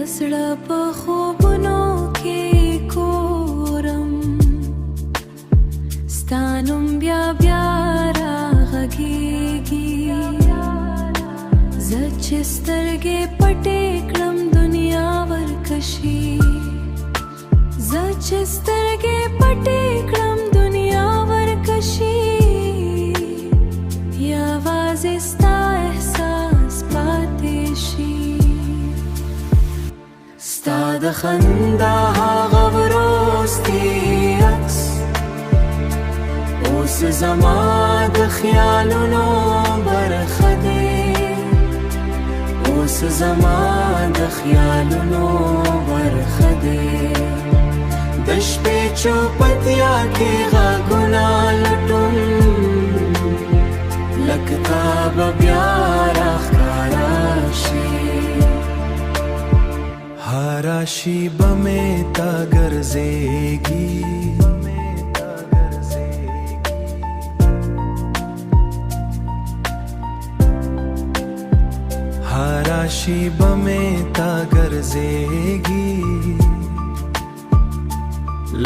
दसड़ा په خوبونو کې کورم ستا نوم بیا بیا راغږېږي زه چې سترګې پټې کړم دنیا ورکشي زه چې سترګې پټې کړم دنیا ورکشي یوازې ستا احساس پاتې شي ستا د خندا هغه وروستی عکس اوس زما د خیالونو برخه دی اوس زما د خیالونو برخه دی د شپې چوپتیا کې غږونه لټوم لکه تا به بیا راښکاره شي هر شیبه مې تا ګرځېږي هر شیبه مې تا ګرځېږي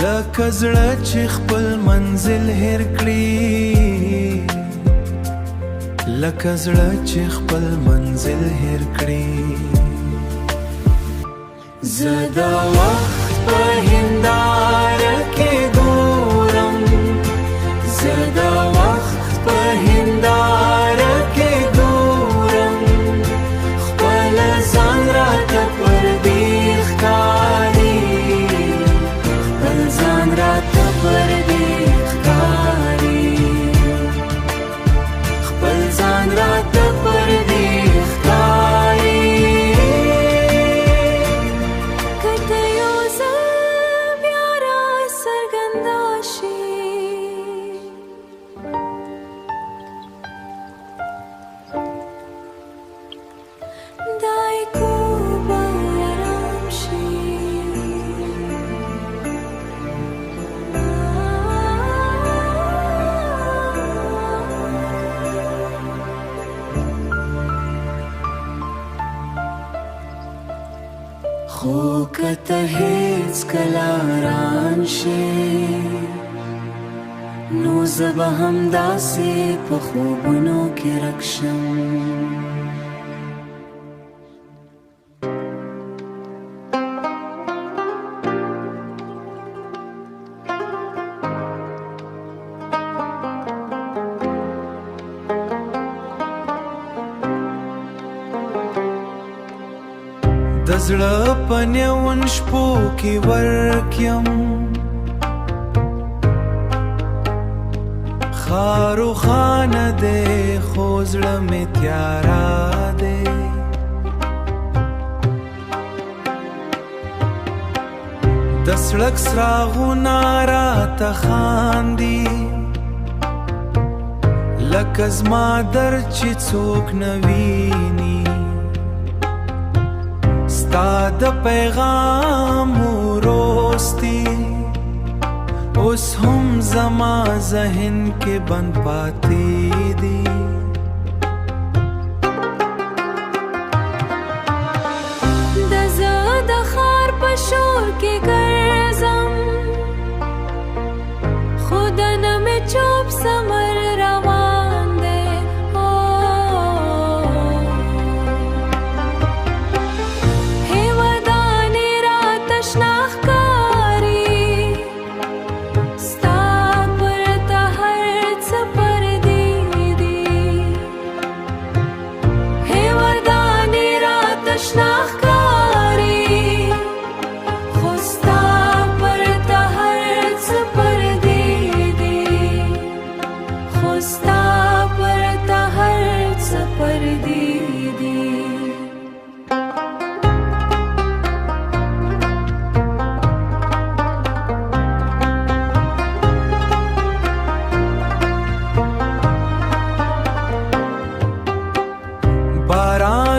لکه زړه چې خپل منزل هېر کړي لکه زړه چې خپل منزل هېر کړي زه د وخت په هنداره کې ګورم زه د وخت په هنداره کې ګورم خپل ځان راته پردي ښکاري خپل ځان راته پردي ښکاري خپل ځان راته پردي ښکاري خو که ته هیڅکله رانشې نو زه به همداسې په خوبونو کې ورک شم د زړه په نیون شپو کې ورک یم خارو خانه دی خو زړه مې تیاره دی د سړک څراغونه راته خاندي لکه زما درد چې څوک نه ویني ستا د پیغام وروستی اوس هم زما ذهن کې بند پاتې دي د زه د ښار په شور کې ګرځم خو دننه مې چوپ سمر روان دی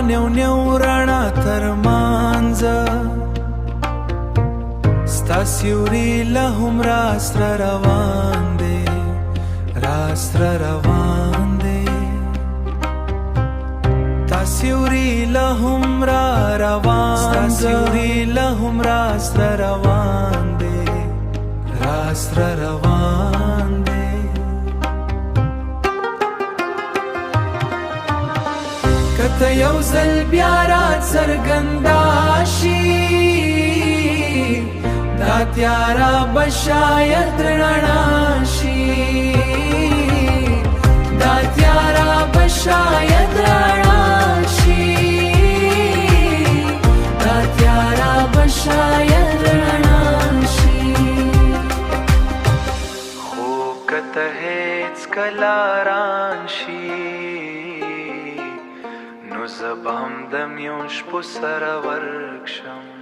نیو نیو رڼا تر مانځه ستا سیوري لا هم راسره روان دی راسره روان دی تا سیوری لهم را روان ستا سیوری لهم را سره روان دی را سره روان دی کته یو ځل بیا را څرګنده شي دا تیاره به شاید رڼا شي دا تیاره به شاید رڼا شي دا تیاره به شاید رڼا شي خو که ته هېڅکله ران شي نو زه به هم د میو شپو سره ورک شم